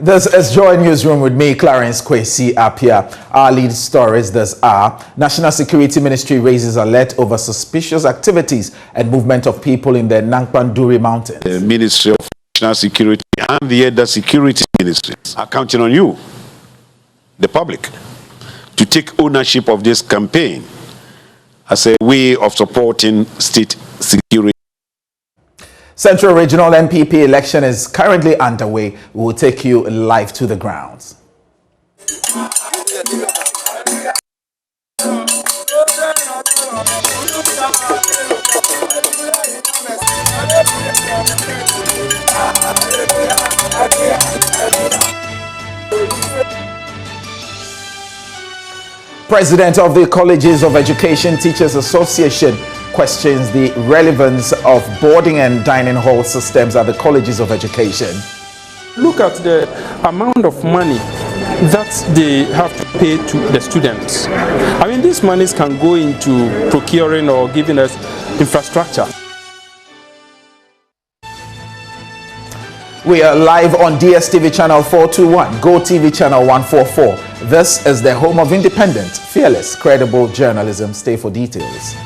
This is Joy Newsroom with me, Clarence Kwesi Apia. Our lead stories this are: National Security Ministry raises alert over suspicious activities and movement of people in the Nankpanduri Mountains. The Ministry of National Security and the other security ministries are counting on you, the public, to take ownership of this campaign as a way of supporting state security. Central Regional MPP election is currently underway. We will take you live to the grounds. President of the Colleges of Education Teachers Association questions the relevance of boarding and dining hall systems at the colleges of education. Look at the amount of money that they have to pay to the students. I mean, these monies can go into procuring or giving us infrastructure. We are live on DSTV channel 421, Go TV channel 144. This is the home of independent, fearless, credible journalism. Stay for details.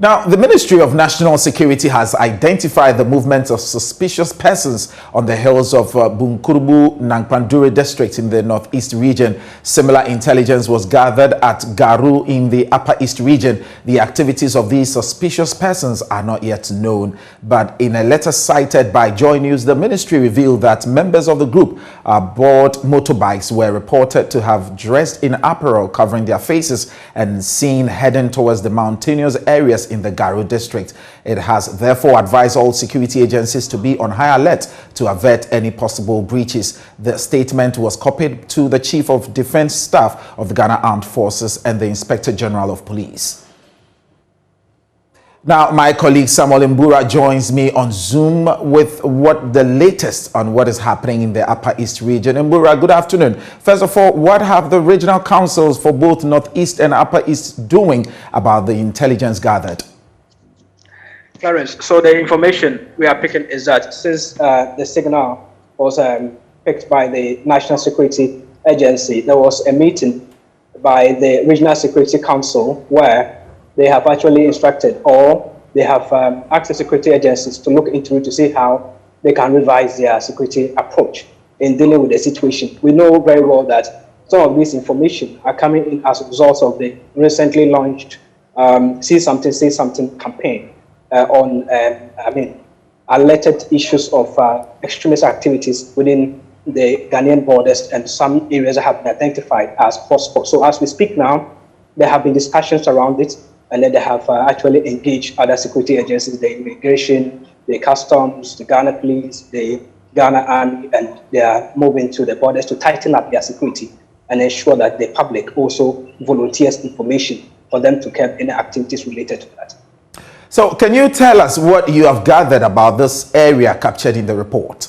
Now, the Ministry of National Security has identified the movement of suspicious persons on the hills of Bunkurubu, Nankpanduri district in the Northeast region. Similar intelligence was gathered at Garu in the Upper East region. The activities of these suspicious persons are not yet known. But in a letter cited by Joy News, the ministry revealed that members of the group aboard motorbikes were reported to have dressed in apparel covering their faces and seen heading towards the mountainous areas in the Garu district. It has therefore advised all security agencies to be on high alert to avert any possible breaches. The statement was copied to the Chief of Defense Staff of the Ghana Armed Forces and the Inspector General of Police. Now, my colleague Samuel Mbura joins me on Zoom with what the latest on what is happening in the Upper East region. Mbura, good afternoon. First of all, what have the regional councils for both Northeast and Upper East doing about the intelligence gathered? Clarence, so the information we are picking is that since the signal was picked by the National Security Agency, there was a meeting by the Regional Security Council where they have actually instructed or they have asked the security agencies to look into it to see how they can revise their security approach in dealing with the situation. We know very well that some of this information are coming in as a result of the recently launched See Something, Say Something campaign on, alerted issues of extremist activities within the Ghanaian borders, and some areas have been identified as hotspots. So as we speak now, there have been discussions around it, and then they have actually engaged other security agencies, the immigration, the customs, the Ghana police, the Ghana army, and they are moving to the borders to tighten up their security and ensure that the public also volunteers information for them to curb any activities related to that. So can you tell us what you have gathered about this area captured in the report?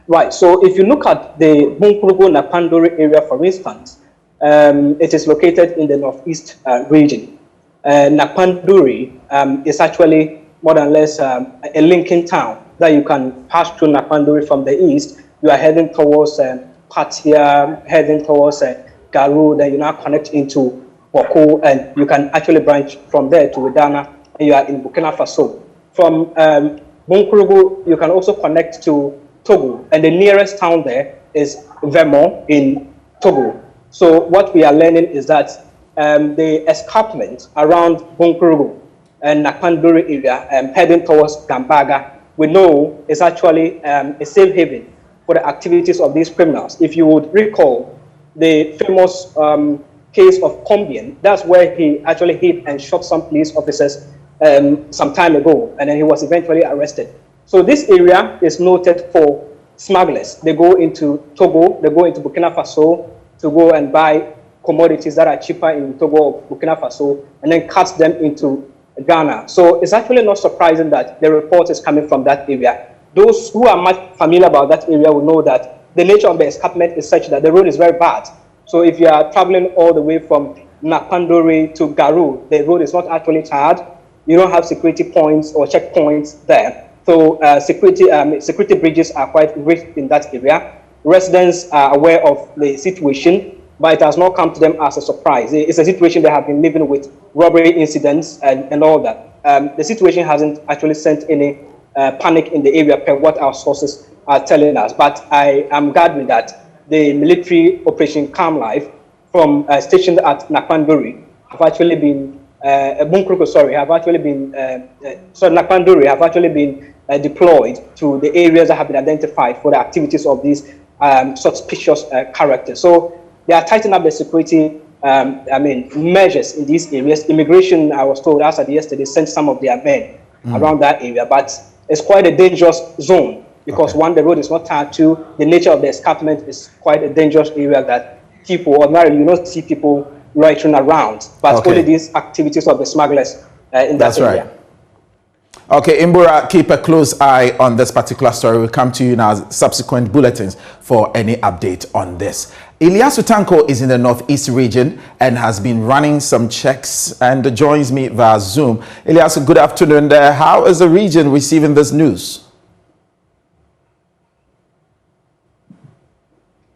Right, so if you look at the Bunkurubu Nankpanduri area, for instance, it is located in the Northeast region. Nankpanduri is actually more or less a linking town that you can pass through Nankpanduri from the east. You are heading towards Patia, heading towards Garu, then you now connect into Boko, and you can actually branch from there to Wedana, and you are in Burkina Faso. From Bunkurubu, you can also connect to Togo, and the nearest town there is Vermont in Togo. So what we are learning is that the escarpment around Bunkurubu and Nankpanduri area heading towards Gambaga, we know is actually a safe haven for the activities of these criminals. If you would recall the famous case of Combian, that's where he actually hit and shot some police officers some time ago, and then he was eventually arrested. So this area is noted for smugglers. They go into Togo, they go into Burkina Faso, to go and buy commodities that are cheaper in Togo or Burkina Faso, and then cut them into Ghana. So it's actually not surprising that the report is coming from that area. Those who are much familiar about that area will know that the nature of the escarpment is such that the road is very bad. So if you are traveling all the way from Nakpanduri to Garu, the road is not actually tarred. You don't have security points or checkpoints there. So security bridges are quite rich in that area. Residents are aware of the situation, but it has not come to them as a surprise. It's a situation they have been living with, robbery incidents and all that. The situation hasn't actually sent any panic in the area per what our sources are telling us. But I am gathering that the military Operation Calm Life from stationed at Nakpanduri have actually been Nakpanduri have actually been deployed to the areas that have been identified for the activities of these suspicious characters. So they are tightening up the security measures in these areas. Immigration, I was told, as at yesterday, sent some of their men around that area, but it's quite a dangerous zone because one, the road is not tarred, two, the nature of the escarpment is quite a dangerous area that people, ordinarily, you don't see people loitering around, but only these activities of the smugglers in that area. Right. Okay, Imbura, keep a close eye on this particular story. We'll come to you in our subsequent bulletins for any update on this. Ilyasu Tanko is in the Northeast region and has been running some checks and joins me via Zoom. Ilyasu, good afternoon. How is the region receiving this news?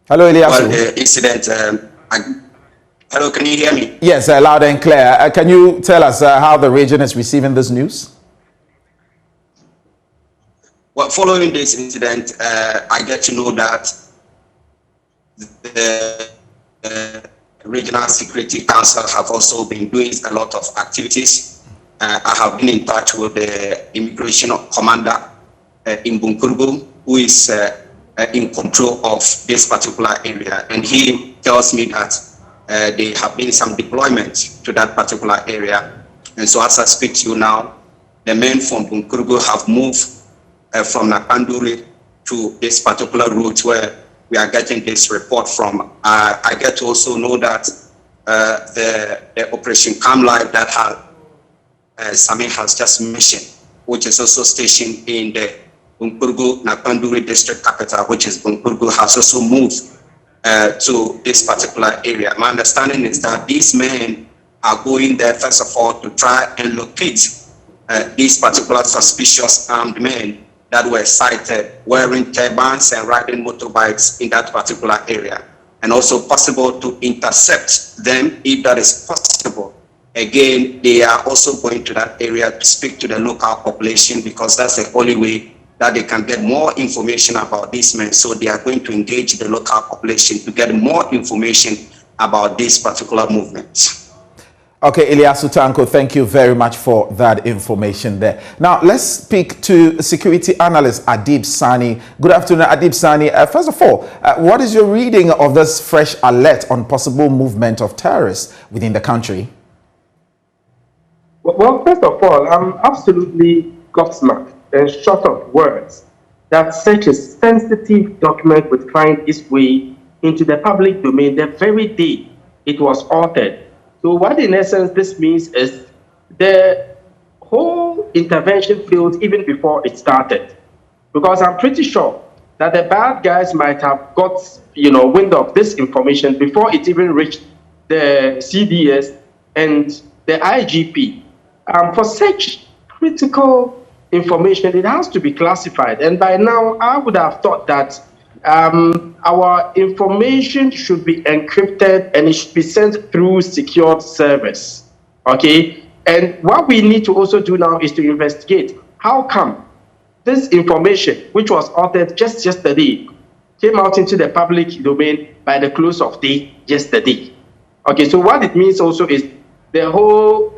Hello, Ilyasu. Well, the incident, hello, can you hear me? Yes, loud and clear. Can you tell us how the region is receiving this news? Well, following this incident, I get to know that the Regional Security Council have also been doing a lot of activities. I have been in touch with the immigration commander in Bunkurgu, who is in control of this particular area. And he tells me that there have been some deployment to that particular area. And so as I speak to you now, the men from Bunkurgu have moved from Nakpanduri to this particular route where we are getting this report from. I get to also know that the Operation Calm Life that Sami has just mentioned, which is also stationed in the Bunkurgu Nakpanduri district capital, which is Bunkurgu, has also moved to this particular area. My understanding is that these men are going there, first of all, to try and locate these particular suspicious armed men that were sighted wearing turbans and riding motorbikes in that particular area, and also possible to intercept them if that is possible. Again, they are also going to that area to speak to the local population because that's the only way that they can get more information about these men. So they are going to engage the local population to get more information about this particular movement. Okay, Ilyasu Tanko, thank you very much for that information there. Now, let's speak to security analyst Adib Sani. Good afternoon, Adib Sani. First of all, what is your reading of this fresh alert on possible movement of terrorists within the country? Well, first of all, I'm absolutely gobsmacked and short of words that such a sensitive document would find its way into the public domain the very day it was authored. So what in essence this means is the whole intervention failed even before it started. Because I'm pretty sure that the bad guys might have got, wind of this information before it even reached the CDS and the IGP. For such critical information, it has to be classified. And by now, I would have thought that our information should be encrypted and it should be sent through secured service. Okay? And what we need to also do now is to investigate how come this information, which was authored just yesterday, came out into the public domain by the close of day yesterday. Okay, so what it means also is the whole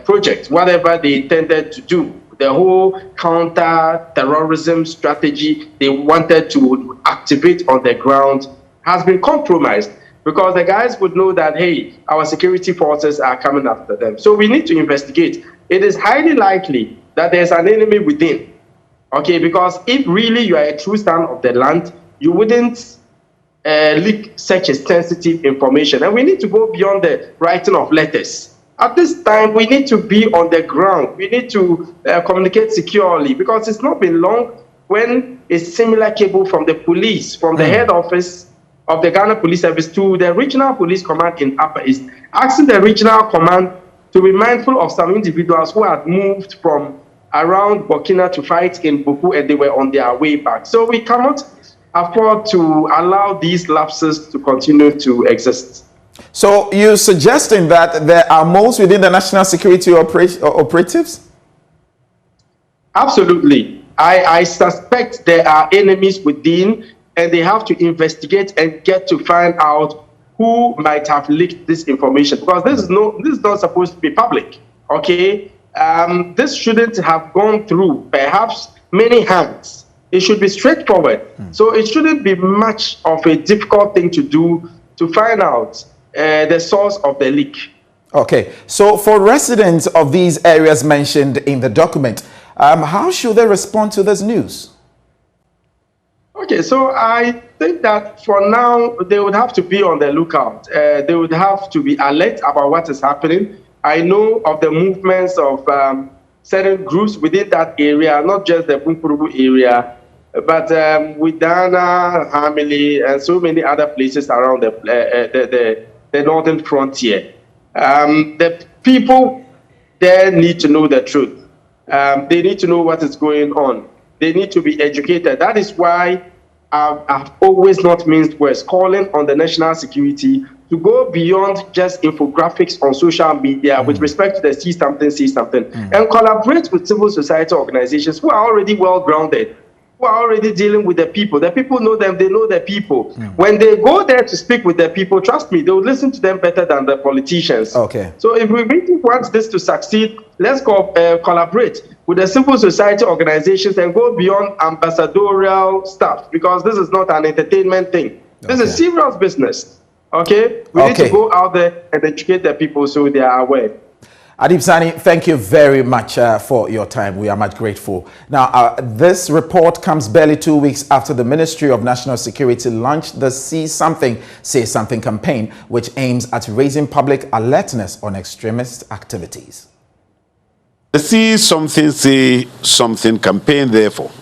project, whatever they intended to do, the whole counter-terrorism strategy they wanted to activate on the ground has been compromised because the guys would know that, hey, our security forces are coming after them. So we need to investigate. It is highly likely that there's an enemy within, okay? Because if really you are a true son of the land, you wouldn't leak such a sensitive information. And we need to go beyond the writing of letters. At this time, we need to be on the ground. We need to communicate securely because it's not been long when a similar cable from the police, from the head office of the Ghana Police Service to the regional police command in Upper East, asking the regional command to be mindful of some individuals who had moved from around Burkina to fight in Buku, and they were on their way back. So we cannot afford to allow these lapses to continue to exist. So you're suggesting that there are moles within the national security operatives? Absolutely. I suspect there are enemies within, and they have to investigate and get to find out who might have leaked this information, because this is not supposed to be public. Okay, this shouldn't have gone through perhaps many hands. It should be straightforward. So it shouldn't be much of a difficult thing to do to find out the source of the leak. Okay, so for residents of these areas mentioned in the document, how should they respond to this news? Okay, so I think that for now, they would have to be on the lookout. They would have to be alert about what is happening. I know of the movements of certain groups within that area, not just the Bunkurubu area, but with Dana, Hamili, and so many other places around the northern frontier. The people there need to know the truth. They need to know what is going on. They need to be educated. That is why I've always not minced words, calling on the national security to go beyond just infographics on social media with respect to the see something, and collaborate with civil society organizations who are already well-grounded, who are already dealing with the people. The people know them, they know the people. When they go there to speak with the people, trust me, they will listen to them better than the politicians. Okay. So if we really want this to succeed, let's collaborate with the civil society organizations and go beyond ambassadorial stuff, because this is not an entertainment thing. This is serious business. Okay? We need to go out there and educate the people so they are aware. Adib Sani, thank you very much for your time. We are much grateful. Now, this report comes barely 2 weeks after the Ministry of National Security launched the See Something, Say Something campaign, which aims at raising public alertness on extremist activities. The See Something, Say Something campaign, therefore,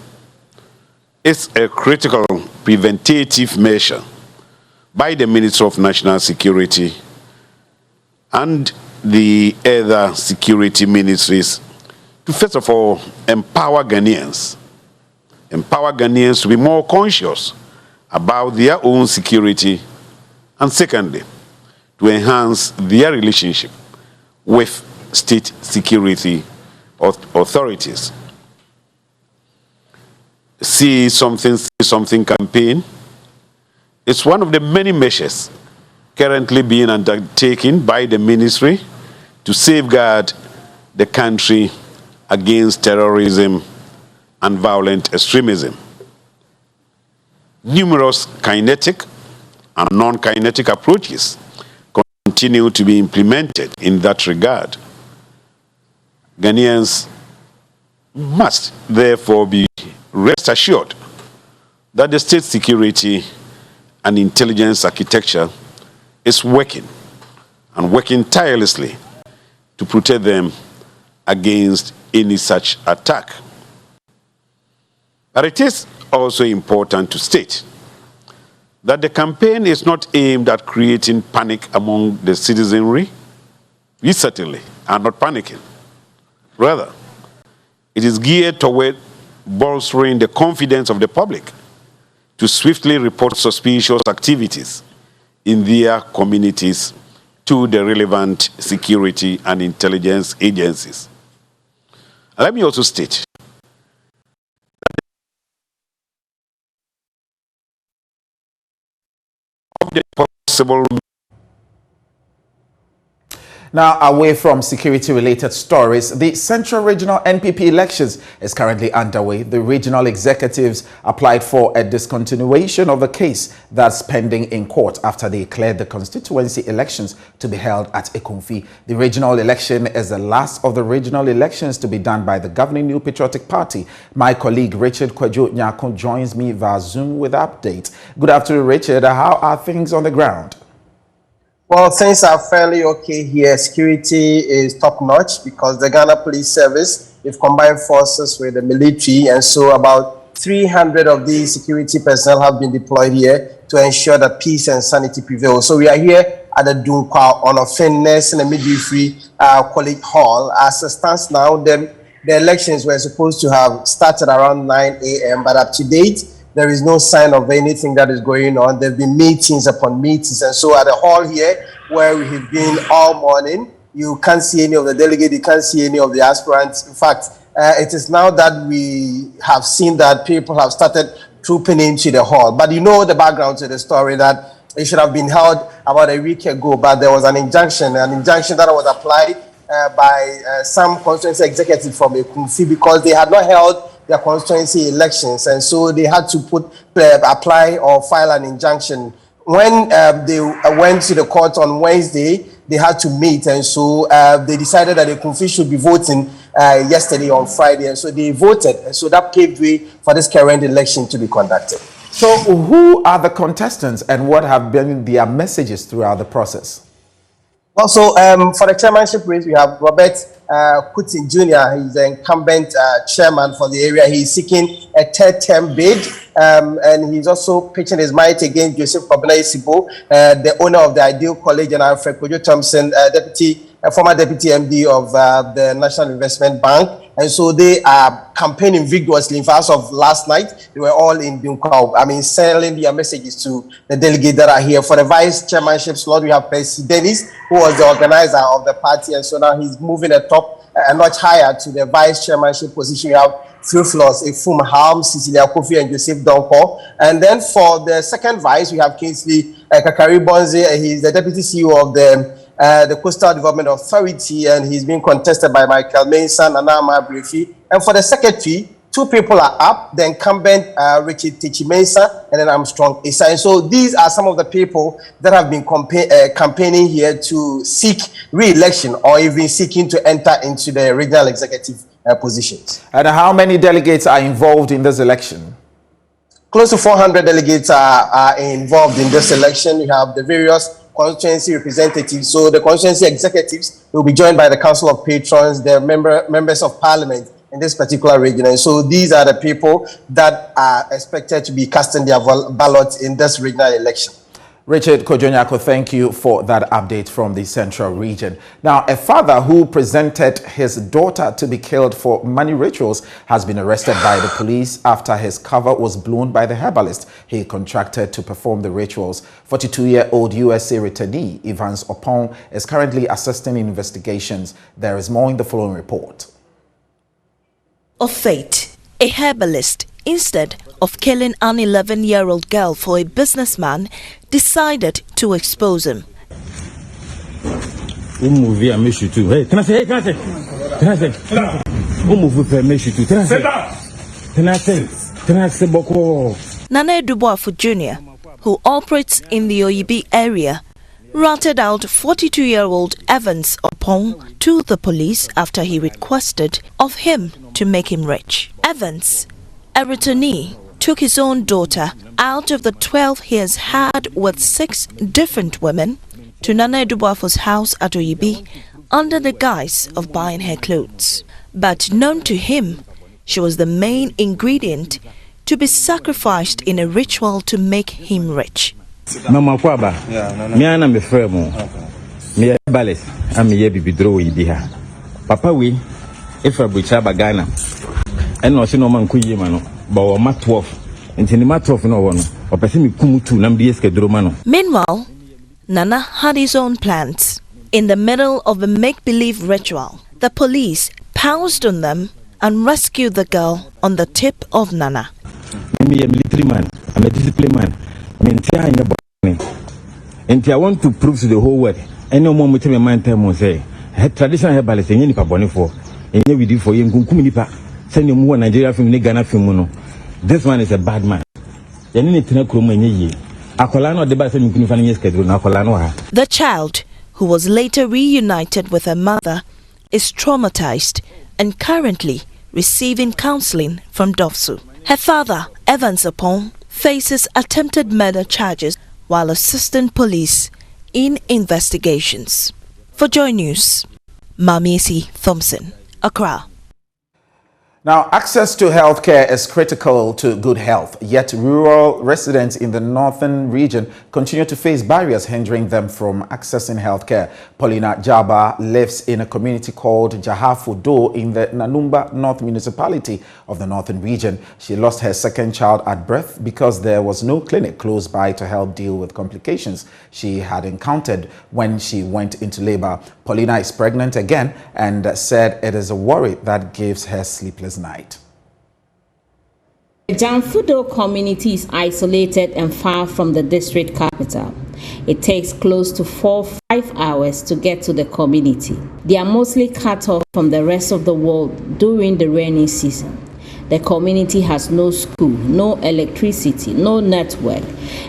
is a critical preventative measure by the Ministry of National Security and the other security ministries to, first of all, empower Ghanaians to be more conscious about their own security, and secondly, to enhance their relationship with state security authorities. See Something, Say Something campaign is one of the many measures currently being undertaken by the ministry to safeguard the country against terrorism and violent extremism. Numerous kinetic and non-kinetic approaches continue to be implemented in that regard. Ghanaians must therefore be rest assured that the state security and intelligence architecture is working tirelessly to protect them against any such attack. But it is also important to state that the campaign is not aimed at creating panic among the citizenry. We certainly are not panicking. Rather, it is geared toward bolstering the confidence of the public to swiftly report suspicious activities in their communities to the relevant security and intelligence agencies. Let me also state the possible. Now, away from security-related stories, the Central Regional NPP elections is currently underway. The regional executives applied for a discontinuation of the case that's pending in court after they declared the constituency elections to be held at Ekonfi. The regional election is the last of the regional elections to be done by the governing New Patriotic Party. My colleague Richard Kwajo Nyako joins me via Zoom with updates. Good afternoon, Richard. How are things on the ground? Well, things are fairly okay here. Security is top-notch because the Ghana Police Service, they've combined forces with the military, and so about 300 of these security personnel have been deployed here to ensure that peace and sanity prevail. So we are here at the Dunkwa on Fitness and Midwifery College Hall. As it stands now, the elections were supposed to have started around 9 a.m., but up to date, there is no sign of anything that is going on. There have been meetings upon meetings. And so at the hall here, where we have been all morning, you can't see any of the delegates, you can't see any of the aspirants. In fact, it is now that we have seen that people have started trooping into the hall. But you know the background to the story, that it should have been held about a week ago, but there was an injunction that was applied by some constituency executive from Ekunfi because they had not held their constituency elections, and so they had to apply or file an injunction. When they went to the court on Wednesday, they had to meet, and so they decided that Ekunfi should be voting yesterday on Friday, and so they voted, and so that paved way for this current election to be conducted. So who are the contestants and what have been their messages throughout the process? Also, for the chairmanship race, we have Robert Kutin Jr. He's the incumbent chairman for the area. He's seeking a third-term bid, and he's also pitching his might against Joseph Kobina-Isibo, the owner of the Ideal College, and Alfred Kojo Thompson, former deputy MD of the National Investment Bank. And so they are campaigning vigorously. In fact, as of last night, they were all in Dunkwa. Selling their messages to the delegates that are here. For the vice chairmanship slot, we have Percy Dennis, who was the organizer of the party, and so now he's moving a notch higher to the vice chairmanship position. We have Phil Floss, Efum Ham, Cecilia Kofi, and Joseph Donko. And then for the second vice, we have Kingsley Kakari Bonze. He's the deputy CEO of the Coastal Development Authority, and he's being contested by Michael Mason and Anama Brefi. And for the secretary, two people are up, the incumbent Richard Tichimensa and then Armstrong Issa. And so these are some of the people that have been campaigning here to seek re-election or even seeking to enter into the regional executive positions. And how many delegates are involved in this election? Close to 400 delegates are involved in this election. We have the various constituency representatives. So the constituency executives will be joined by the Council of Patrons, the members of parliament in this particular region. And so these are the people that are expected to be casting their ballot in this regional election. Richard Kojonyako, thank you for that update from the central region. Now, a father who presented his daughter to be killed for money rituals has been arrested by the police after his cover was blown by the herbalist he contracted to perform the rituals. 42-year-old USA returnee Evans Opon is currently assisting in investigations. There is more in the following report. Of fate, a herbalist, instead of killing an 11-year-old girl for a businessman, decided to expose him. Nana Dubois Jr., who operates in the Oyibi area, ratted out 42-year-old Evans Opon to the police after he requested of him to make him rich. Evans, a returnee, took his own daughter out of the 12 he has had with 6 different women to Nana Dubois' house at Oyibi under the guise of buying her clothes. But known to him, she was the main ingredient to be sacrificed in a ritual to make him rich. Mama kwaba me ana me frɛ mo me balance am ye bibidro yi ha papa we efa bucha bagana eno se no man kuyi ma no ba wo ma 12 ntini ma 12 no wo no opese me kumutu nam de eskedro ma no. Meanwhile, Nana had his own plans. In the middle of a make-believe ritual, the police pounced on them and rescued the girl on the tip of Nana. Me a military man, I'm a disciplined man. And I want to prove to the whole world, any moment in my mind, time say, traditional herbalist, and any paboni for, and you did for you, Kuminipa, send you more Nigeria film, Ghana film. This one is a bad man. You need to know the child, who was later reunited with her mother, is traumatized and currently receiving counseling from Dofsu. Her father, Evans Opon, faces attempted murder charges while assisting police in investigations. For Joy News, Mamiesi Thompson, Accra. Now, access to healthcare is critical to good health, yet rural residents in the northern region continue to face barriers hindering them from accessing healthcare. Paulina Jaba lives in a community called Jahafudo in the Nanumba North municipality of the northern region. She lost her second child at birth because there was no clinic close by to help deal with complications she had encountered when she went into labor. Paulina is pregnant again and said it is a worry that gives her sleepless night. The Jahafudo community is isolated and far from the district capital. It takes close to 4-5 hours to get to the community. They are mostly cut off from the rest of the world during the rainy season. The community has no school, no electricity, no network,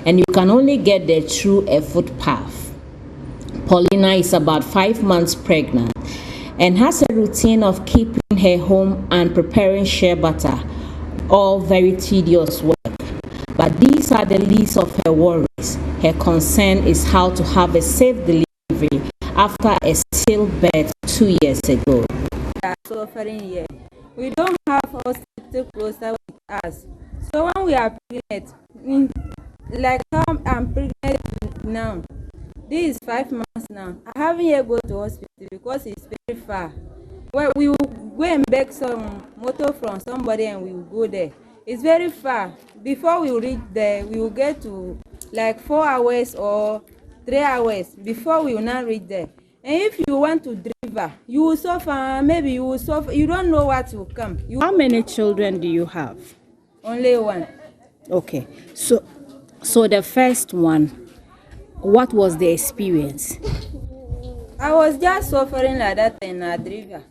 and you can only get there through a footpath. Paulina is about 5 months pregnant and has a routine of keeping her home and preparing shea butter, all very tedious work. But these are the least of her worries. Her concern is how to have a safe delivery after a stillbirth 2 years ago. We don't have hospital closer with us. So when we are pregnant, like I'm pregnant now, this is 5 months now. I haven't yet go to hospital because it's very far. Well, we will go and beg some motor from somebody and we will go there. It's very far. Before we reach there, we will get to like 4 hours or 3 hours before we will not reach there. And if you want to drive, you will suffer. Maybe you will suffer. You don't know what will come. How many children do you have? Only one. Okay. So the first one, what was the experience? I was just suffering like that in a driver.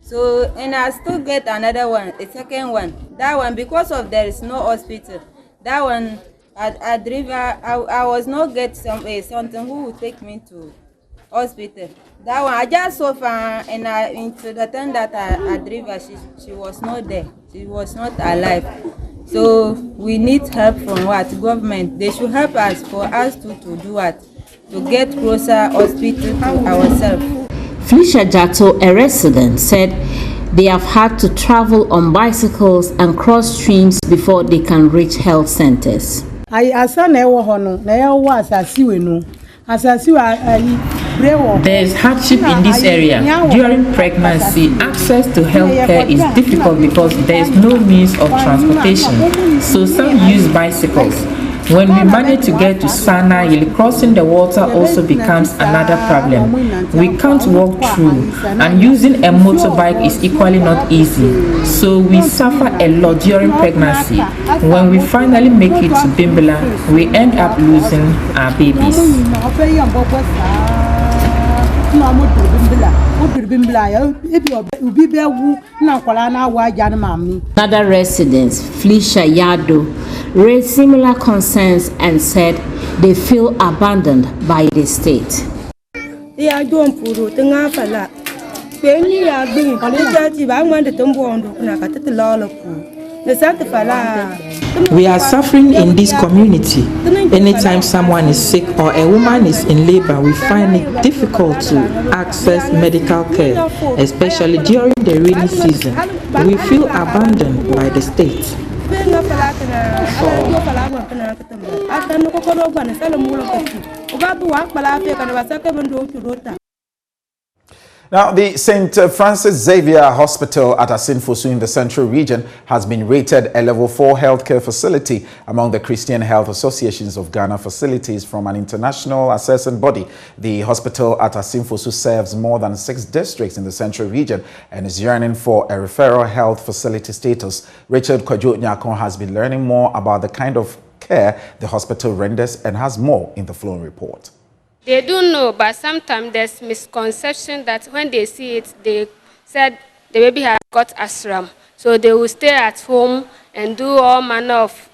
So, and I still get another one, a second one. That one, because of there is no hospital. That one, a driver, I was not get something who would take me to hospital. That one, I just suffer, and into the time that a driver, she was not there. She was not alive. So we need help from what? Government. They should help us for us to do what? To get closer hospital to ourselves. Felicia Jato, a resident, said they have had to travel on bicycles and cross streams before they can reach health centers. There is hardship in this area. During pregnancy, access to healthcare is difficult because there is no means of transportation, so some use bicycles. When we manage to get to Sana, crossing the water also becomes another problem. We can't walk through, and using a motorbike is equally not easy. So we suffer a lot during pregnancy. When we finally make it to Bimbala, we end up losing our babies. Other residents, Felicia Yado, raised similar concerns and said they feel abandoned by the state. We are suffering in this community. Anytime someone is sick or a woman is in labor, we find it difficult to access medical care, especially during the rainy season. We feel abandoned by the state. Now, the St. Francis Xavier Hospital at Asinfosu in the Central Region has been rated a Level 4 healthcare facility among the Christian Health Associations of Ghana facilities from an international assessing body. The hospital at Asinfosu serves more than 6 districts in the Central Region and is yearning for a referral health facility status. Richard Kwajo Nyakon has been learning more about the kind of care the hospital renders and has more in the following report. They do know, but sometimes there's misconception that when they see it, they said the baby has got ashram. So they will stay at home and do all manner of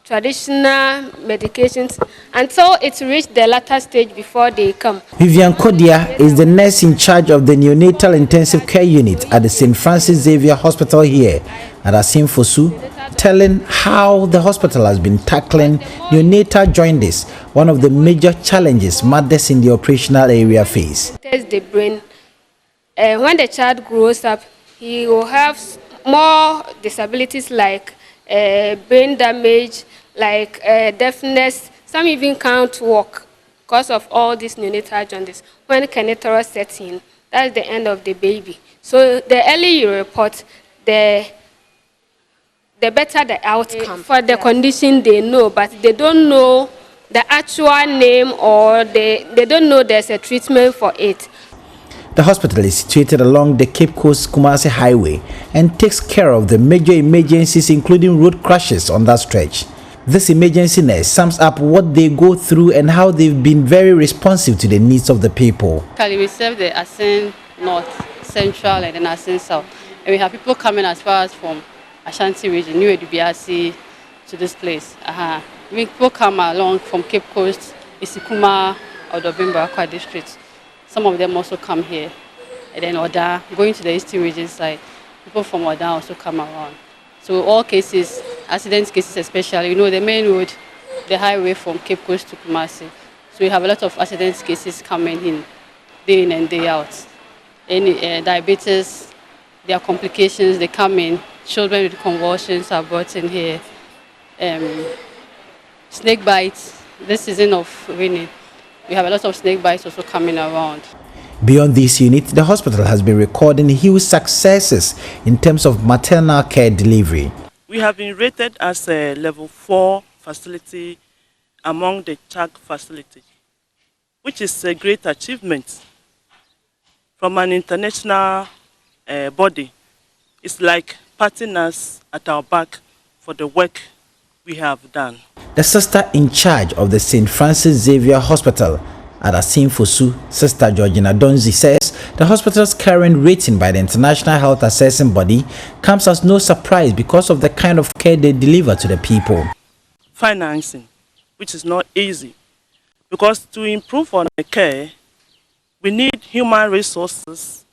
traditional medications until it reaches the latter stage before they come. Vivian Kodia is the nurse in charge of the neonatal intensive care unit at the St. Francis Xavier Hospital here at Asinfosu, telling how the hospital has been tackling neonatal jaundice, one of the major challenges mothers in the operational area face. Test the brain. When the child grows up, he will have more disabilities like brain damage, like deafness. Some even can't walk because of all this neonatal jaundice. When carnitine sets in, that's the end of the baby. So the earlier you report, the better the outcome. For the condition they know, but they don't know the actual name, or they don't know there's a treatment for it. The hospital is situated along the Cape Coast Kumasi Highway and takes care of the major emergencies, including road crashes on that stretch. This emergency nurse sums up what they go through and how they've been very responsive to the needs of the people. We serve the Asin North, Central, and then Asin South. And we have people coming as far as from Ashanti region, New Edubiasi, to this place. People come along from Cape Coast, Isikuma, or Dobimba, Akwa district. Some of them also come here. And then Oda, going to the Eastern region side, people from Oda also come around. So all cases, accident cases especially, the main road, the highway from Cape Coast to Kumasi. So we have a lot of accident cases coming in and day out. Any diabetes, their complications, they come in. Children with convulsions are brought in here. Snake bites, this season of raining, we have a lot of snake bites also coming around. Beyond this unit, the hospital has been recording huge successes in terms of maternal care delivery. We have been rated as a level 4 facility among the CHAG facility, which is a great achievement from an international body. It's like patting us at our back for the work we have done. The sister in charge of the St. Francis Xavier Hospital at Asin Fosu, Sister Georgina Donzi, says the hospital's current rating by the International Health Assessing Body comes as no surprise because of the kind of care they deliver to the people. Financing, which is not easy, because to improve on the care, we need human resources,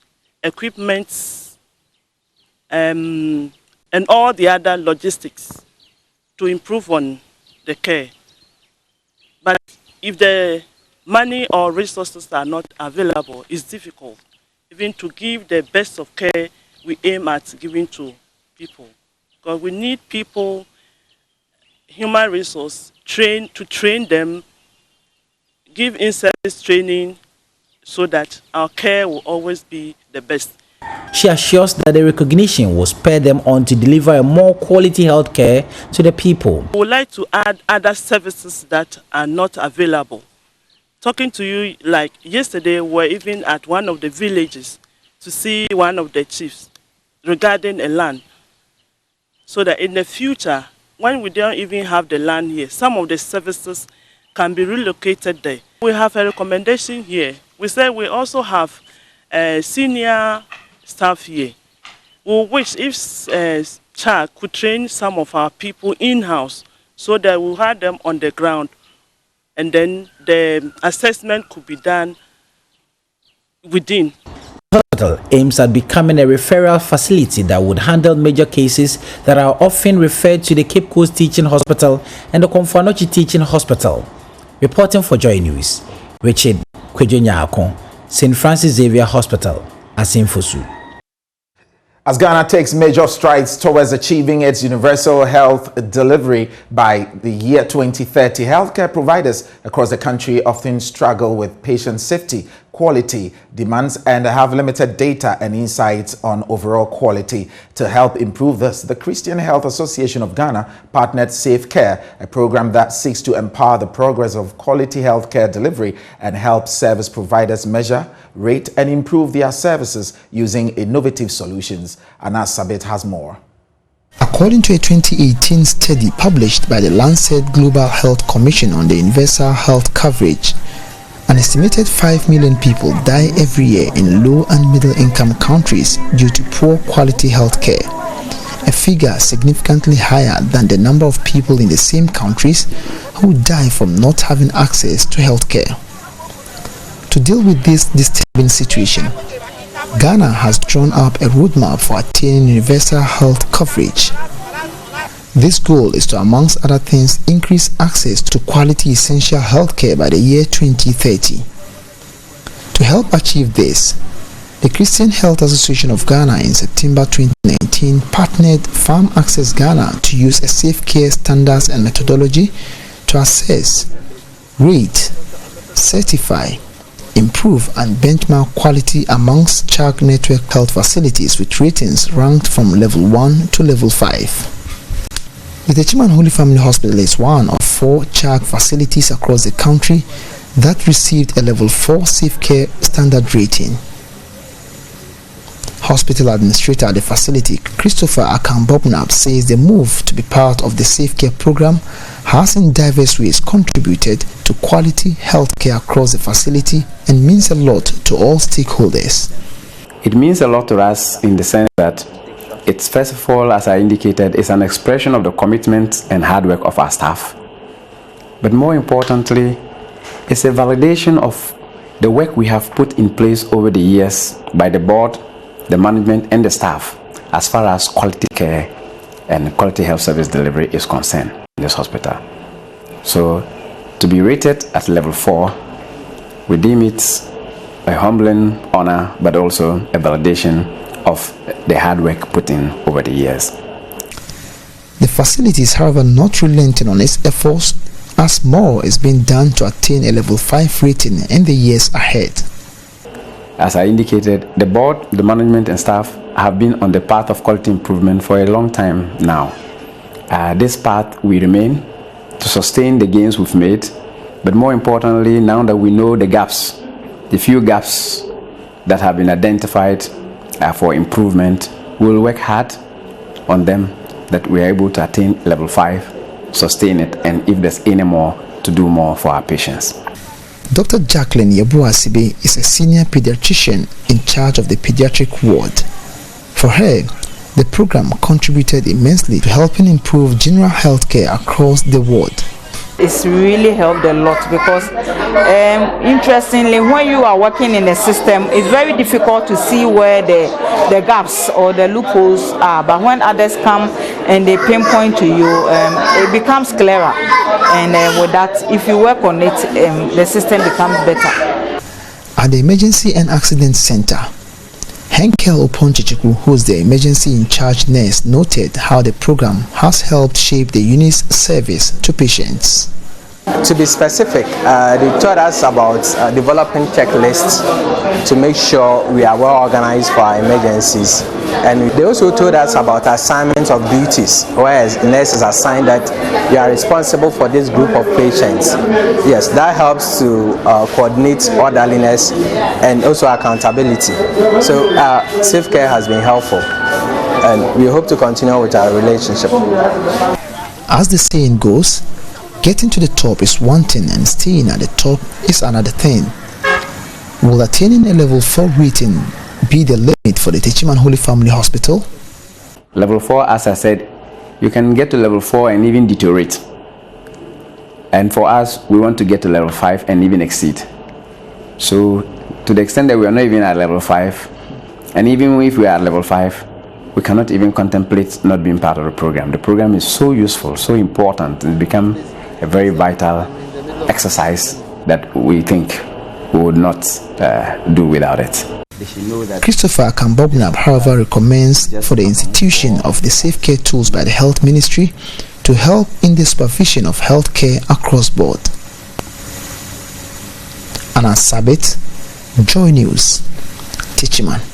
equipment, and all the other logistics to improve on the care. But if the money or resources are not available, it's difficult even to give the best of care we aim at giving to people. Because we need people, human resource, to train them, give in-service training so that our care will always be the best. She assures that the recognition will spur them on to deliver a more quality health care to the people. We would like to add other services that are not available. Talking to you, like yesterday, we were even at one of the villages to see one of the chiefs regarding a land. So that in the future, when we don't even have the land here, some of the services can be relocated there. We have a recommendation here. We said we also have senior staff here. We wish if CHAG could train some of our people in-house so that we'll have them on the ground, and then the assessment could be done within. The hospital aims at becoming a referral facility that would handle major cases that are often referred to the Cape Coast Teaching Hospital and the Komfanochi Teaching Hospital. Reporting for Joy News, Richard Kwejonya, St. Francis Xavier Hospital, Asin Fosu. As Ghana takes major strides towards achieving its universal health delivery by the year 2030, healthcare providers across the country often struggle with patient safety, quality, demands, and have limited data and insights on overall quality. To help improve this, the Christian Health Association of Ghana partnered Safe Care, a program that seeks to empower the progress of quality healthcare delivery and help service providers measure, rate, and improve their services using innovative solutions. Anas Sabit has more. According to a 2018 study published by the Lancet Global Health Commission on the universal health coverage, an estimated 5 million people die every year in low and middle income countries due to poor quality health care, a figure significantly higher than the number of people in the same countries who die from not having access to health care. To deal with this disturbing situation, Ghana has drawn up a roadmap for attaining universal health coverage. This goal is to, amongst other things, increase access to quality essential health care by the year 2030. To help achieve this, The Christian Health Association of Ghana in September 2019 partnered Farm Access Ghana to use a safe care standards and methodology to assess, rate, certify, improve and benchmark quality amongst CHAG network health facilities with ratings ranked from level 1 to level 5. The Techiman Holy Family Hospital is one of 4 CHAG facilities across the country that received a level 4 safe care standard rating. Hospital administrator at the facility, Christopher Akambobnab, says the move to be part of the safe care program has in diverse ways contributed to quality health care across the facility and means a lot to all stakeholders. It means a lot to us in the sense that it's, first of all, as I indicated, it's an expression of the commitment and hard work of our staff. But more importantly, it's a validation of the work we have put in place over the years by the board, the management and the staff as far as quality care and quality health service delivery is concerned in this hospital. So to be rated at level 4, we deem it a humbling honor, but also a validation of the hard work put in over the years. The facility is, however, not relenting on its efforts as more is being done to attain a level 5 rating in the years ahead. As I indicated, the board, the management and staff have been on the path of quality improvement for a long time now. This path we remain to sustain the gains we've made, but more importantly, now that we know the gaps, the few gaps that have been identified for improvement, we'll work hard on them that we are able to attain level 5, sustain it, and if there's any more, to do more for our patients. Dr. Jacqueline Yabuasibe is a senior pediatrician in charge of the pediatric ward. For her, the program contributed immensely to helping improve general health care across the ward. It's really helped a lot because interestingly, when you are working in the system, it's very difficult to see where the gaps or the loopholes are, but when others come and they pinpoint to you, it becomes clearer, and with that, if you work on it, the system becomes better. At the Emergency and Accident Center, Henkel Oponchichiku, who is the emergency in charge nurse, noted how the program has helped shape the unit's service to patients. To be specific, they taught us about developing checklists to make sure we are well organized for our emergencies. And they also told us about assignments of duties, whereas nurses assigned that you are responsible for this group of patients. Yes, that helps to coordinate orderliness and also accountability. So safe care has been helpful, and we hope to continue with our relationship. As the saying goes, getting to the top is one thing and staying at the top is another thing. Will attaining a level 4 rating be the limit for the Techiman Holy Family Hospital? Level 4, as I said, you can get to level 4 and even deteriorate. And for us, we want to get to level 5 and even exceed. So to the extent that we are not even at level 5, and even if we are at level 5, we cannot even contemplate not being part of the program. The program is so useful, so important, it's become a very vital exercise that we think we would not do without it. Christopher Akambobnab, however, recommends for the institution of the safe care tools by the Health Ministry to help in the supervision of health care across board. Anna Sabit, Joy News, Techiman.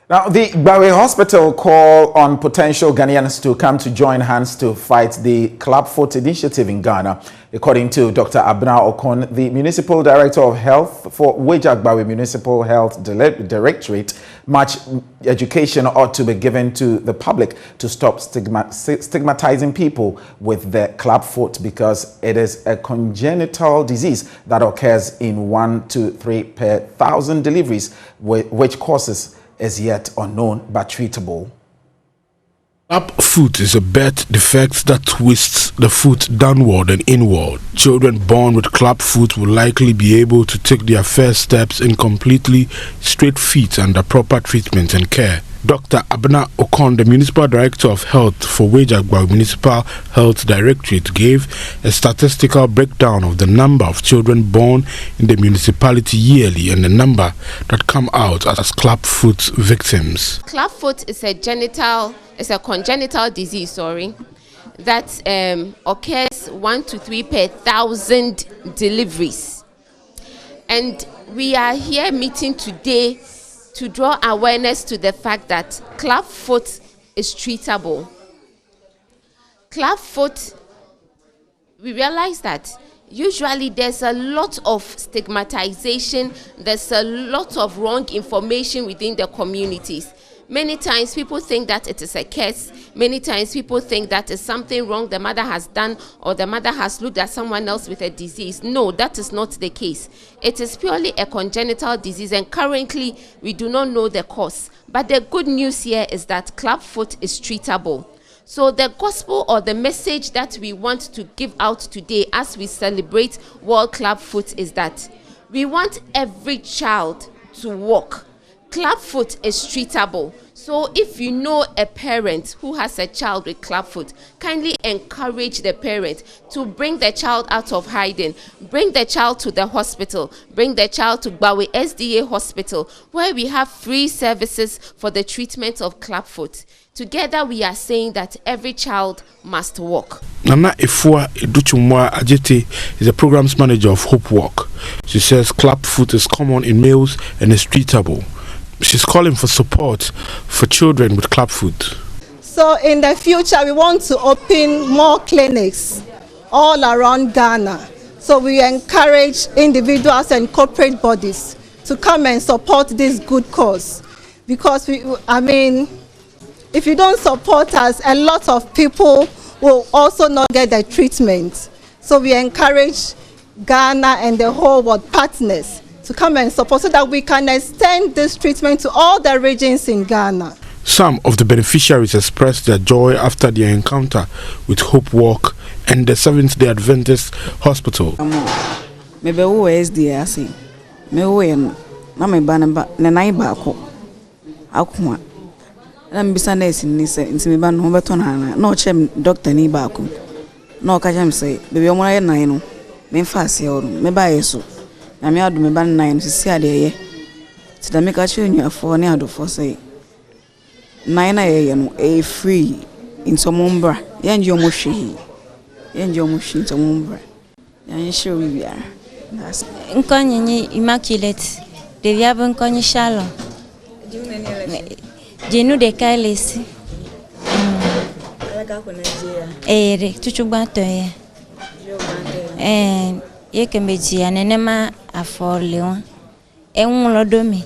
Now, the Gbawe Hospital call on potential Ghanaians to come to join hands to fight the Clubfoot initiative in Ghana. According to Dr. Abna Okon, the Municipal Director of Health for Wejak Gbawe Municipal Health Directorate, much education ought to be given to the public to stop stigmatizing people with the Clubfoot, because it is a congenital disease that occurs in 1 to 3 per 1,000 deliveries, which causes is yet unknown but treatable. Clubfoot is a birth defect that twists the foot downward and inward. Children born with clubfoot will likely be able to take their first steps in completely straight feet under proper treatment and care. Dr. Abena Okon, the Municipal Director of Health for Wejagba Municipal Health Directorate, gave a statistical breakdown of the number of children born in the municipality yearly and the number that come out as clubfoot victims. Clubfoot is a congenital disease, that occurs 1 to 3 per 1,000 deliveries. And we are here meeting today to draw awareness to the fact that clubfoot is treatable. Clubfoot, we realize that usually there's a lot of stigmatization, there's a lot of wrong information within the communities. Many times people think that it is a curse. Many times people think that is something wrong the mother has done or the mother has looked at someone else with a disease. No, that is not the case. It is purely a congenital disease, and currently we do not know the cause. But the good news here is that clubfoot is treatable. So the gospel or the message that we want to give out today as we celebrate World Clubfoot is that we want every child to walk. Clubfoot is treatable. So if you know a parent who has a child with clubfoot, kindly encourage the parent to bring the child out of hiding, bring the child to the hospital, bring the child to Bawe SDA Hospital, where we have free services for the treatment of clubfoot. Together we are saying that every child must walk. Nana Efua Educhumwa Ajete is the programs manager of Hope Walk. She says clubfoot is common in males and is treatable. She's calling for support for children with clubfoot. So in the future, we want to open more clinics all around Ghana. So we encourage individuals and corporate bodies to come and support this good cause. Because, if you don't support us, a lot of people will also not get the treatment. So we encourage Ghana and the whole world partners to come and support so that we can extend this treatment to all the regions in Ghana. Some of the beneficiaries expressed their joy after their encounter with Hope Walk and the Seventh-day Adventist Hospital. I'm out me ban 9 to see a day. To the make a junior for near the fosse 9 a free in some umbra, yan your mushy, yan your mushy to umbra. Yan sure we are. Nkonyi immaculate, the Viabon Conny Shallow. Jenu de Kailesi. Tuchubato, and ye can be Gianema for Leon. Lodomi,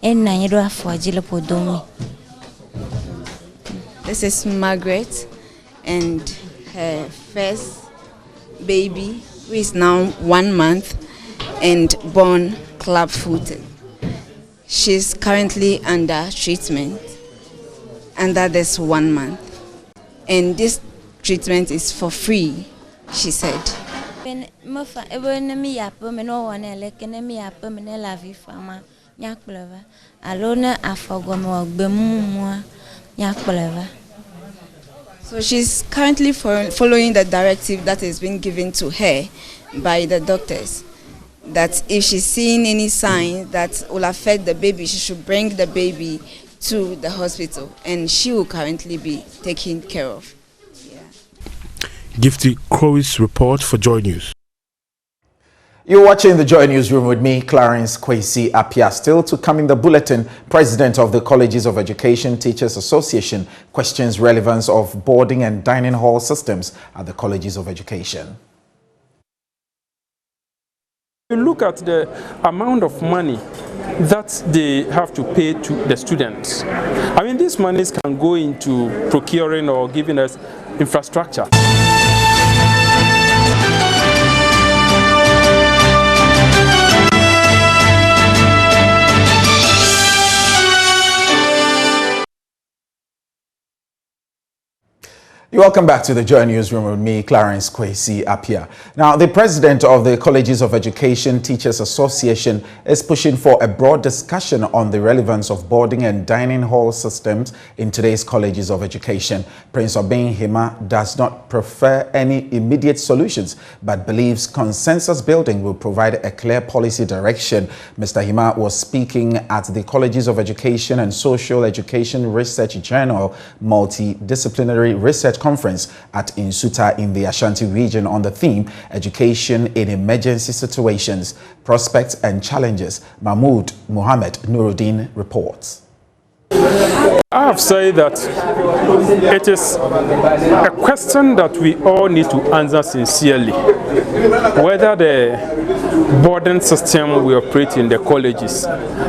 and Naido for Gilopodomi. This is Margaret and her first baby, who is now 1 month and born club-footed. She's currently under treatment under this 1 month. And this treatment is for free, she said. So she's currently following the directive that has been given to her by the doctors, that if she's seeing any sign that will affect the baby, she should bring the baby to the hospital, and she will currently be taken care of. Gifty Crowis report for Joy News. You're watching the Joy Newsroom with me, Clarence Kwesi Apia. Still to come in the bulletin, President of the Colleges of Education Teachers Association questions relevance of boarding and dining hall systems at the Colleges of Education. You look at the amount of money that they have to pay to the students. I mean, these monies can go into procuring or giving us infrastructure. You're welcome back to the Joy Newsroom with me, Clarence Kwesi Apia. Now, the president of the Colleges of Education Teachers Association is pushing for a broad discussion on the relevance of boarding and dining hall systems in today's colleges of education. Prince Obeng Hima does not prefer any immediate solutions, but believes consensus building will provide a clear policy direction. Mr. Hima was speaking at the Colleges of Education and Social Education Research Journal Multidisciplinary Research Conference at Insuta in the Ashanti region on the theme Education in Emergency Situations, Prospects and Challenges. Mahmoud Mohammed Nuruddin reports. I have said that it is a question that we all need to answer sincerely. Whether the boarding system we operate in the colleges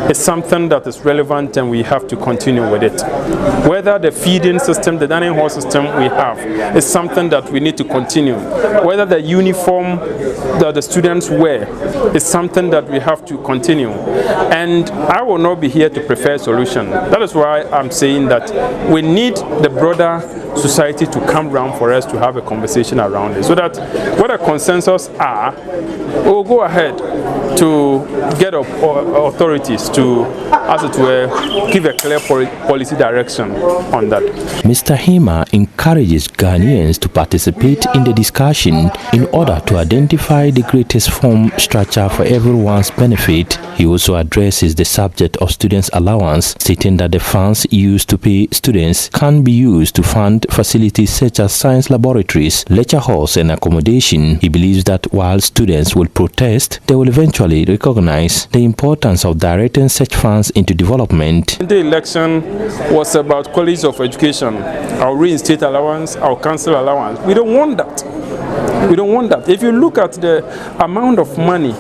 is something that is relevant and we have to continue with it. Whether the feeding system, the dining hall system we have is something that we need to continue. Whether the uniform that the students wear is something that we have to continue. And I will not be here to prefer a solution. That is why I'm saying that we need the broader society to come round for us to have a conversation around it, so that what the consensus are, we'll go ahead to get authorities to, as it were, give a clear policy direction on that. Mr. Hima encourages Ghanaians to participate in the discussion in order to identify the greatest form structure for everyone's benefit. He also addresses the subject of students' allowance, stating that the funds used to pay students can be used to fund facilities such as science laboratories, lecture halls and accommodation. He believes that while students will protest, they will eventually recognize the importance of directing such funds into development. The election was about colleges of education, our reinstate allowance, our council allowance. We don't want that. We don't want that. If you look at the amount of money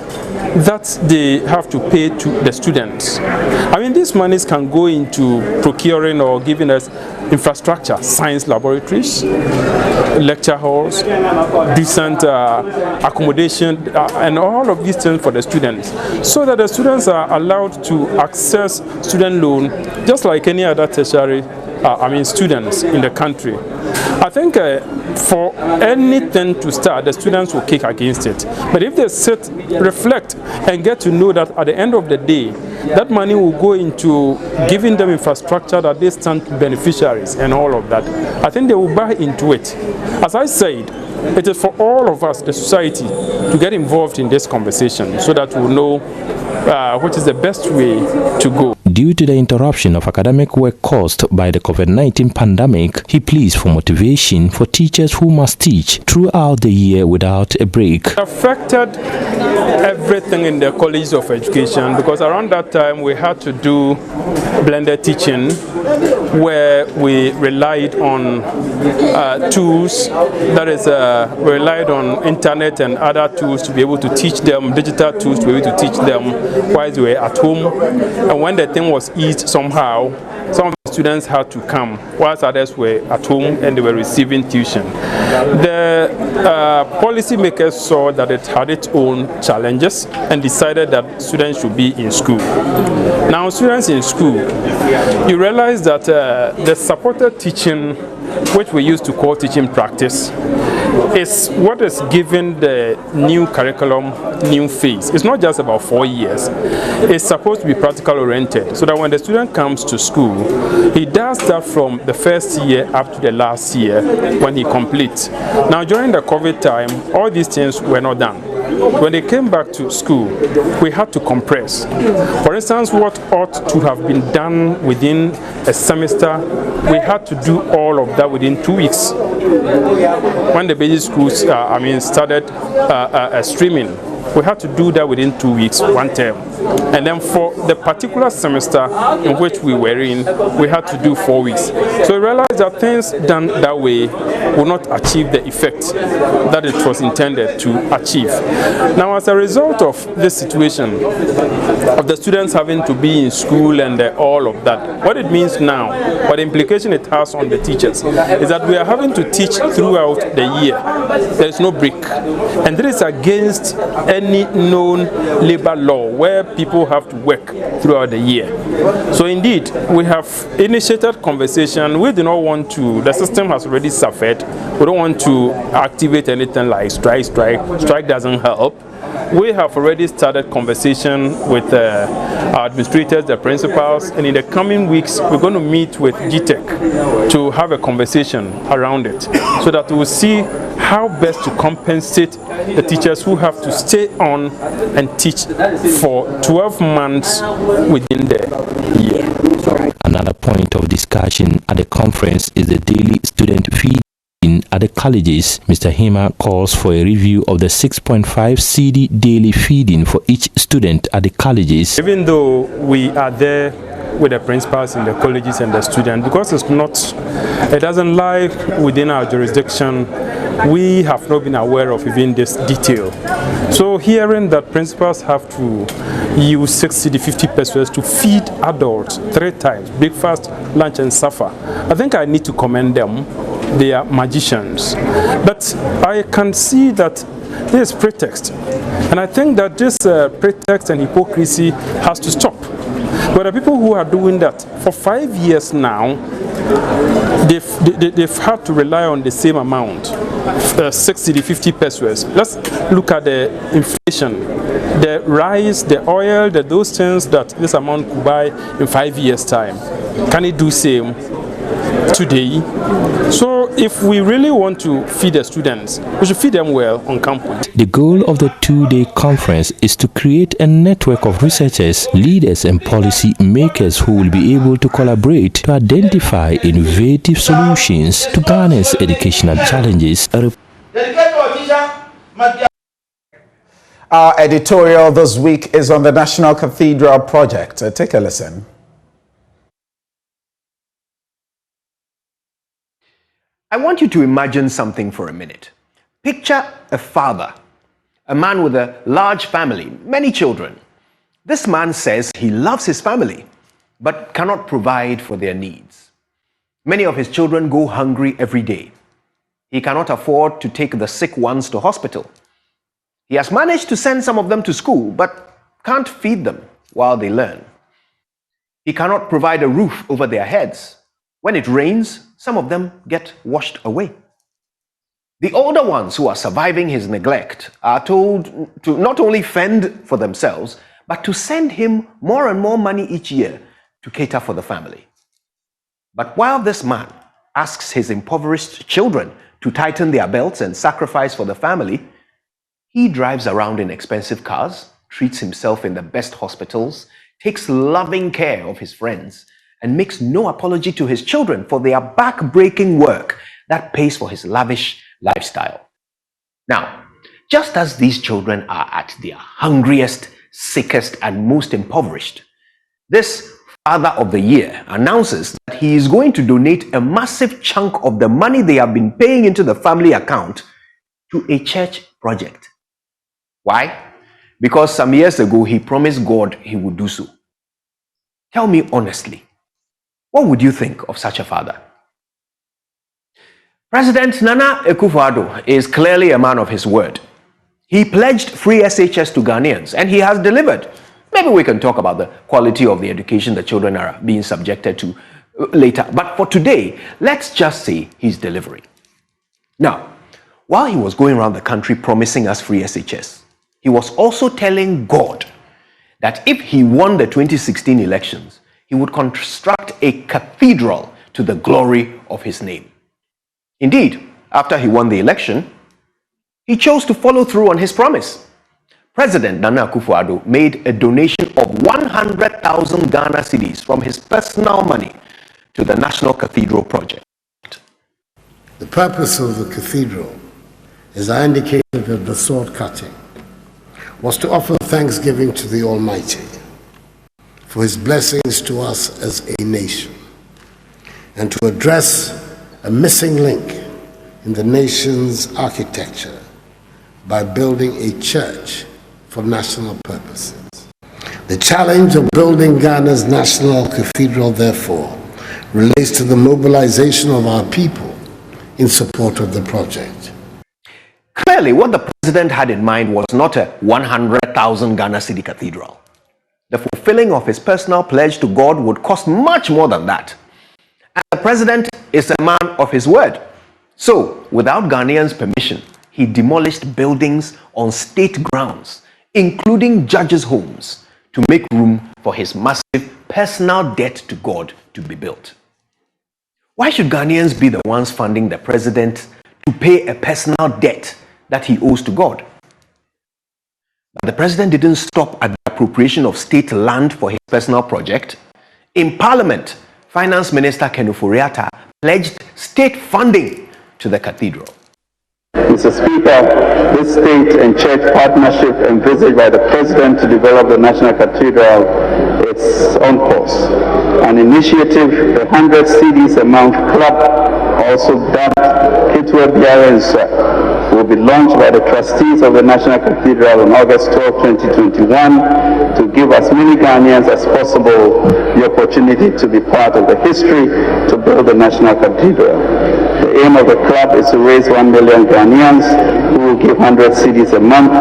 that they have to pay to the students, I mean, these monies can go into procuring or giving us infrastructure, science laboratories, lecture halls, decent accommodation, and all of these things for the students, so that the students are allowed to access student loan just like any other tertiary students in the country. I think for anything to start, the students will kick against it. But if they sit, reflect, and get to know that at the end of the day, that money will go into giving them infrastructure that they stand beneficiaries and all of that, I think they will buy into it. As I said, it is for all of us, the society, to get involved in this conversation so that we'll know which is the best way to go. Due to the interruption of academic work caused by the COVID-19 pandemic, he pleads for motivation for teachers who must teach throughout the year without a break. It affected everything in the colleges of education, because around that time we had to do blended teaching, where we relied on tools, that is, we relied on internet and other tools to be able to teach them, digital tools to be able to teach them while they were at home. And when the thing was eased somehow, some of the students had to come, whilst others were at home and they were receiving tuition. The policymakers saw that it had its own challenges and decided that students should be in school. Now, students in school, you realize that the supported teaching, which we used to call teaching practice, is what is giving the new curriculum new phase. It's not just about 4 years. It's supposed to be practical oriented, so that when the student comes to school, he does that from the first year up to the last year when he completes. Now, during the COVID time, all these things were not done. When they came back to school, we had to compress. For instance, what ought to have been done within a semester, we had to do all of that within 2 weeks. When the basic schools started streaming, we had to do that within 2 weeks, one term. And then for the particular semester in which we were in, we had to do 4 weeks. So we realized that things done that way will not achieve the effect that it was intended to achieve. Now, as a result of this situation, of the students having to be in school and all of that, what it means now, what implication it has on the teachers, is that we are having to teach throughout the year. There is no break. And this is against any known labor law where people have to work throughout the year. So indeed, we have initiated conversation. We do not want to, the system has already suffered. We don't want to activate anything like strike. Strike doesn't help. We have already started conversation with our administrators, the principals, and in the coming weeks, we're going to meet with GTEC to have a conversation around it so that we'll see how best to compensate the teachers who have to stay on and teach for 12 months within the year. Another point of discussion at the conference is the daily student fee at the colleges. Mr. Hima calls for a review of the 6.5 CD daily feeding for each student at the colleges. Even though we are there with the principals in the colleges and the students, because it doesn't lie within our jurisdiction, we have not been aware of even this detail. So hearing that principals have to use 60 to 50 pesos to feed adults 3 times, breakfast, lunch and supper, I think I need to commend them. They are magicians. But I can see that there is pretext. And I think that this pretext and hypocrisy has to stop. But the people who are doing that for 5 years now, they've had to rely on the same amount, 60 to 50 pesos. Let's look at the inflation, the rice, the oil, those things that this amount could buy in 5 years' time. Can it do same today? So if we really want to feed the students, we should feed them well on campus. The goal of the 2-day conference is to create a network of researchers, leaders and policy makers who will be able to collaborate to identify innovative solutions to Ghana's educational challenges. Our editorial this week is on the National Cathedral project. Take a listen. I want you to imagine something for a minute. Picture a father, a man with a large family, many children. This man says he loves his family, but cannot provide for their needs. Many of his children go hungry every day. He cannot afford to take the sick ones to hospital. He has managed to send some of them to school, but can't feed them while they learn. He cannot provide a roof over their heads. When it rains, some of them get washed away. The older ones who are surviving his neglect are told to not only fend for themselves, but to send him more and more money each year to cater for the family. But while this man asks his impoverished children to tighten their belts and sacrifice for the family, he drives around in expensive cars, treats himself in the best hospitals, takes loving care of his friends, and makes no apology to his children for their back-breaking work that pays for his lavish lifestyle. Now, just as these children are at their hungriest, sickest, and most impoverished, this Father of the Year announces that he is going to donate a massive chunk of the money they have been paying into the family account to a church project. Why? Because some years ago he promised God he would do so. Tell me honestly, what would you think of such a father? President Nana Akufo-Addo is clearly a man of his word. He pledged free SHS to Ghanaians, and he has delivered. Maybe we can talk about the quality of the education the children are being subjected to later. But for today, let's just say he's delivering. Now, while he was going around the country promising us free SHS, he was also telling God that if he won the 2016 elections, he would construct a cathedral to the glory of his name. Indeed, after he won the election, he chose to follow through on his promise. President Nana Akufo-Addo made a donation of 100,000 Ghana cedis from his personal money to the National Cathedral project. The purpose of the cathedral, as I indicated at the sword cutting, was to offer thanksgiving to the Almighty for his blessings to us as a nation, and to address a missing link in the nation's architecture by building a church for national purposes. The challenge of building Ghana's national cathedral, therefore, relates to the mobilization of our people in support of the project. Clearly, what the president had in mind was not a 100,000 Ghana cedi cathedral. The fulfilling of his personal pledge to God would cost much more than that. And the president is a man of his word. So, without Ghanaians' permission, he demolished buildings on state grounds, including judges' homes, to make room for his massive personal debt to God to be built. Why should Ghanaians be the ones funding the president to pay a personal debt that he owes to God? But the president didn't stop at the appropriation of state land for his personal project. In Parliament, Finance Minister Kenufo-Riata pledged state funding to the cathedral. Mr. Speaker, this state and church partnership envisaged by the President to develop the National Cathedral is on course. An initiative, the 100 cedis a month club, also dubbed Kitwe Biarensa, will be launched by the trustees of the National Cathedral on August 12, 2021, to give as many Ghanaians as possible the opportunity to be part of the history to build the National Cathedral. The aim of the club is to raise 1 million Ghanaians who will give 100 cedis a month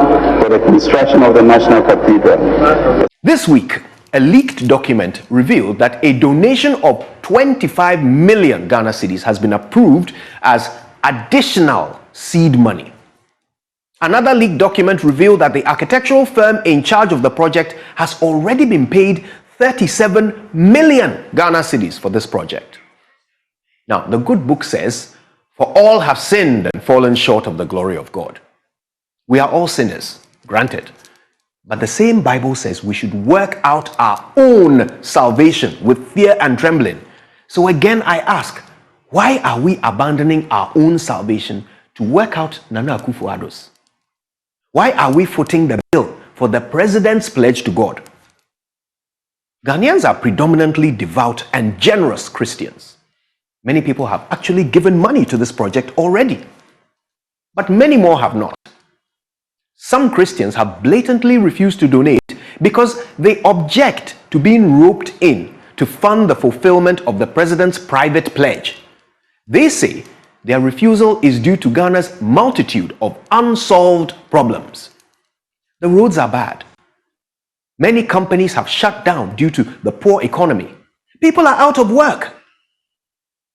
for the construction of the National Cathedral. This week, a leaked document revealed that a donation of 25 million Ghana cedis has been approved as additional seed money. Another leaked document revealed that the architectural firm in charge of the project has already been paid 37 million Ghana cedis for this project. Now, the good book says, "For all have sinned and fallen short of the glory of God." We are all sinners, granted. But the same Bible says we should work out our own salvation with fear and trembling. So again, I ask, why are we abandoning our own salvation to work out Nana Akufo-Addo's? Why are we footing the bill for the president's pledge to God? Ghanaians are predominantly devout and generous Christians. Many people have actually given money to this project already, but many more have not. Some Christians have blatantly refused to donate because they object to being roped in to fund the fulfillment of the president's private pledge. They say their refusal is due to Ghana's multitude of unsolved problems. The roads are bad. Many companies have shut down due to the poor economy. People are out of work.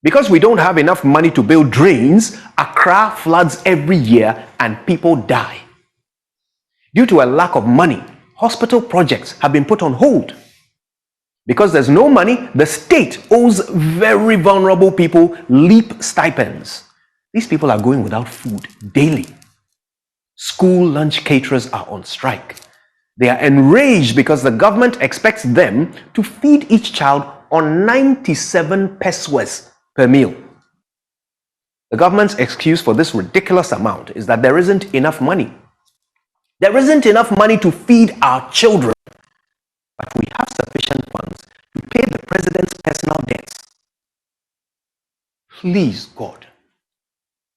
Because we don't have enough money to build drains, Accra floods every year and people die. Due to a lack of money, hospital projects have been put on hold. Because there's no money, the state owes very vulnerable people LEAP stipends. These people are going without food daily. School lunch caterers are on strike. They are enraged because the government expects them to feed each child on 97 pesewas per meal. The government's excuse for this ridiculous amount is that there isn't enough money. There isn't enough money to feed our children, but we have sufficient funds to pay the president's personal debts. Please, God,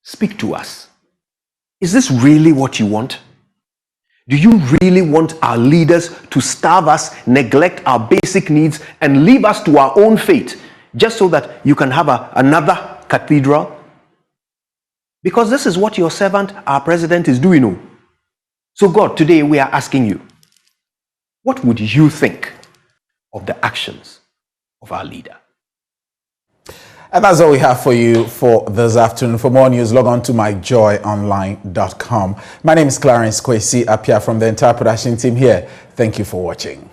speak to us. Is this really what you want? Do you really want our leaders to starve us, neglect our basic needs, and leave us to our own fate just so that you can have another cathedral? Because this is what your servant, our president, is doing. So God, today we are asking you, what would you think of the actions of our leader? And that's all we have for you for this afternoon. For more news, log on to myjoyonline.com. My name is Clarence Kwesi Apia from the entire production team here. Thank you for watching.